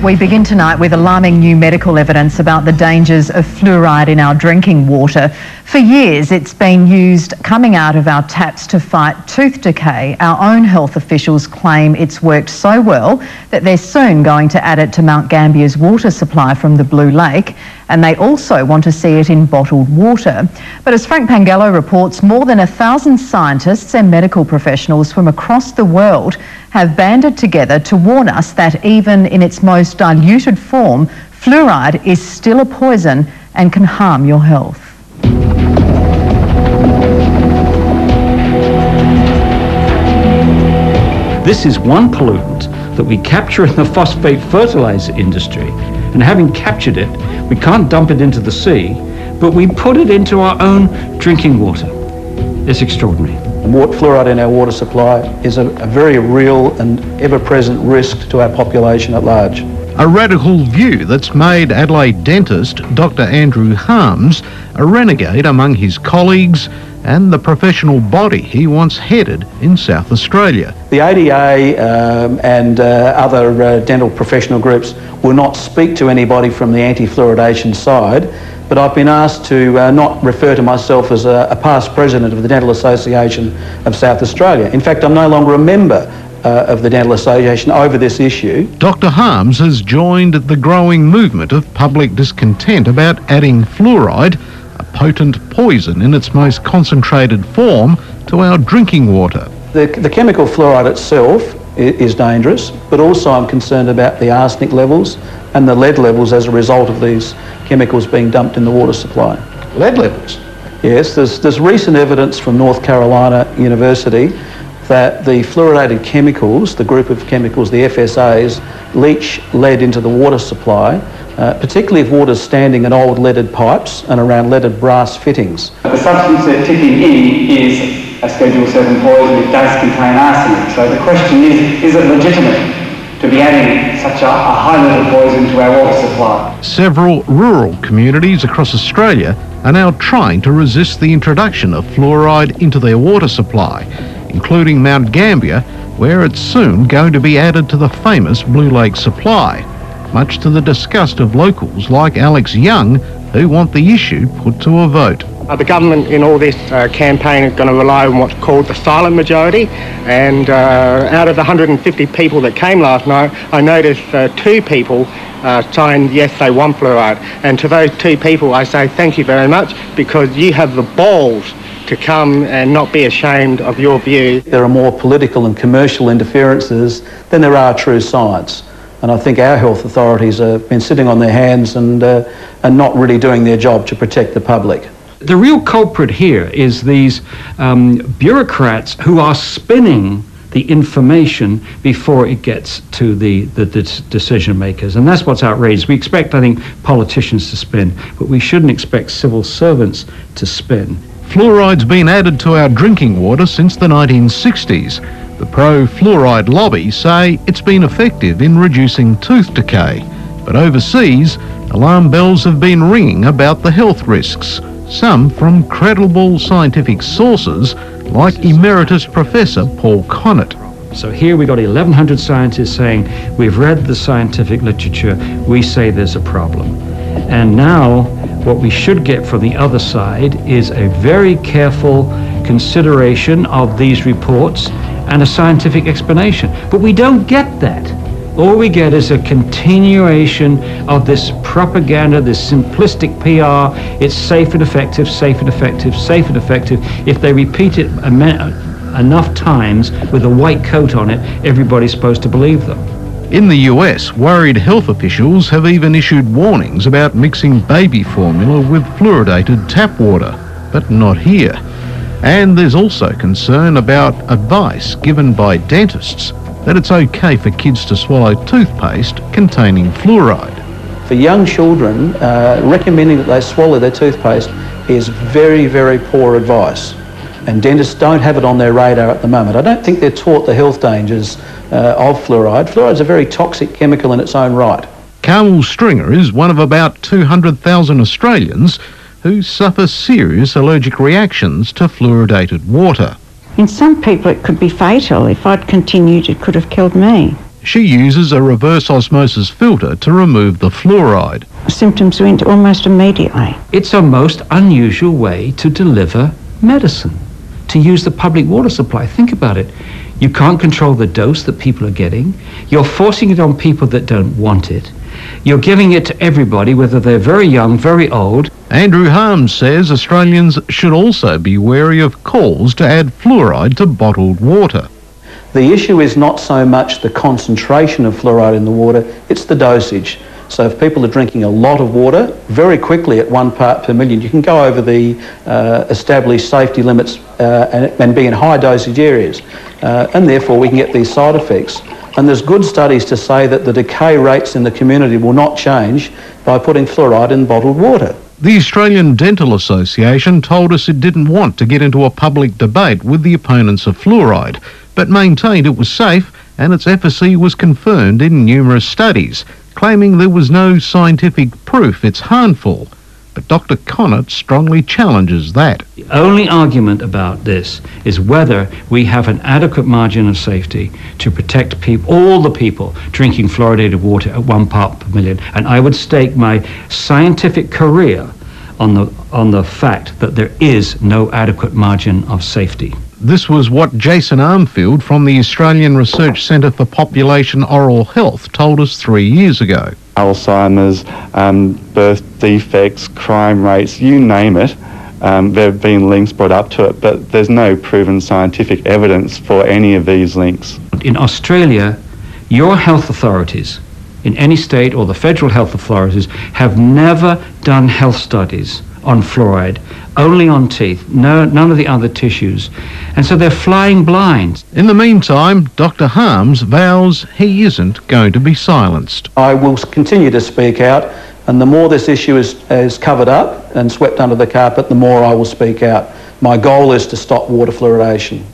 We begin tonight with alarming new medical evidence about the dangers of fluoride in our drinking water. For years, it's been used coming out of our taps to fight tooth decay. Our own health officials claim it's worked so well that they're soon going to add it to Mount Gambier's water supply from the Blue Lake, and they also want to see it in bottled water. But as Frank Pangello reports, more than 1,000 scientists and medical professionals from across the world have banded together to warn us that even in its most diluted form, fluoride is still a poison and can harm your health. This is one pollutant that we capture in the phosphate fertilizer industry, and having captured it, we can't dump it into the sea, but we put it into our own drinking water. It's extraordinary. Fluoride in our water supply is a very real and ever-present risk to our population at large. A radical view that's made Adelaide dentist Dr. Andrew Harms a renegade among his colleagues and the professional body he once headed in South Australia. The ADA and other dental professional groups will not speak to anybody from the anti-fluoridation side, but I've been asked to not refer to myself as a past president of the Dental Association of South Australia. In fact, I'm no longer a member of the Dental Association over this issue. Dr. Harms has joined the growing movement of public discontent about adding fluoride, a potent poison in its most concentrated form, to our drinking water. The chemical fluoride itself is dangerous, but also I'm concerned about the arsenic levels and the lead levels as a result of these chemicals being dumped in the water supply. Lead levels? Yes, there's recent evidence from North Carolina University that the fluoridated chemicals, the group of chemicals, the FSAs, leach lead into the water supply, particularly if water's standing in old leaded pipes and around leaded brass fittings. The substance they're tipping in is a Schedule 7 poison. It does contain arsenic. So the question is it legitimate to be adding such a high level poison to our water supply? Several rural communities across Australia are now trying to resist the introduction of fluoride into their water supply, including Mount Gambier, where it's soon going to be added to the famous Blue Lake supply, much to the disgust of locals like Alex Young, who want the issue put to a vote. The government in all this campaign is going to rely on what's called the silent majority, and out of the 150 people that came last night, I noticed 2 people signed yes, they want fluoride. And to those 2 people I say thank you very much, because you have the balls to come and not be ashamed of your view. There are more political and commercial interferences than there are true science. And I think our health authorities have been sitting on their hands and not really doing their job to protect the public. The real culprit here is these bureaucrats who are spinning the information before it gets to the decision makers. And that's what's outrageous. We expect, I think, politicians to spin, but we shouldn't expect civil servants to spin. Fluoride's been added to our drinking water since the 1960s. The pro-fluoride lobby say it's been effective in reducing tooth decay. But overseas, alarm bells have been ringing about the health risks, some from credible scientific sources like Emeritus Professor Paul Connett. So here we got 1,100 scientists saying, we've read the scientific literature, we say there's a problem. And now what we should get from the other side is a very careful consideration of these reports and a scientific explanation. But we don't get that. All we get is a continuation of this propaganda, this simplistic PR. It's safe and effective, safe and effective, safe and effective. If they repeat it enough times with a white coat on it, everybody's supposed to believe them. In the US, worried health officials have even issued warnings about mixing baby formula with fluoridated tap water, but not here. And there's also concern about advice given by dentists that it's okay for kids to swallow toothpaste containing fluoride. For young children, recommending that they swallow their toothpaste is very, very poor advice. And dentists don't have it on their radar at the moment. I don't think they're taught the health dangers of fluoride. Fluoride is a very toxic chemical in its own right. Carmel Stringer is one of about 200,000 Australians who suffer serious allergic reactions to fluoridated water. In some people it could be fatal. If I'd continued, it could have killed me. She uses a reverse osmosis filter to remove the fluoride. Symptoms went almost immediately. It's a most unusual way to deliver medicine, to use the public water supply. Think about it. You can't control the dose that people are getting. You're forcing it on people that don't want it. You're giving it to everybody, whether they're very young, very old. Andrew Harms says Australians should also be wary of calls to add fluoride to bottled water. The issue is not so much the concentration of fluoride in the water, it's the dosage. So if people are drinking a lot of water, very quickly at 1 part per million, you can go over the established safety limits and be in high dosage areas. And therefore we can get these side effects. And there's good studies to say that the decay rates in the community will not change by putting fluoride in bottled water. The Australian Dental Association told us it didn't want to get into a public debate with the opponents of fluoride, but maintained it was safe and its efficacy was confirmed in numerous studies, claiming there was no scientific proof it's harmful. But Dr. Connett strongly challenges that. The only argument about this is whether we have an adequate margin of safety to protect people, all the people drinking fluoridated water at 1 part per million. And I would stake my scientific career on the fact that there is no adequate margin of safety. This was what Jason Armfield from the Australian Research Centre for Population Oral Health told us 3 years ago. Alzheimer's, birth defects, crime rates, you name it, there have been links brought up to it, but there's no proven scientific evidence for any of these links. In Australia, your health authorities, in any state or the federal health authorities, have never done health studies on fluoride, only on teeth, none of the other tissues. And so they're flying blind. In the meantime, Dr. Harms vows he isn't going to be silenced. I will continue to speak out, and the more this issue is covered up and swept under the carpet, the more I will speak out. My goal is to stop water fluoridation.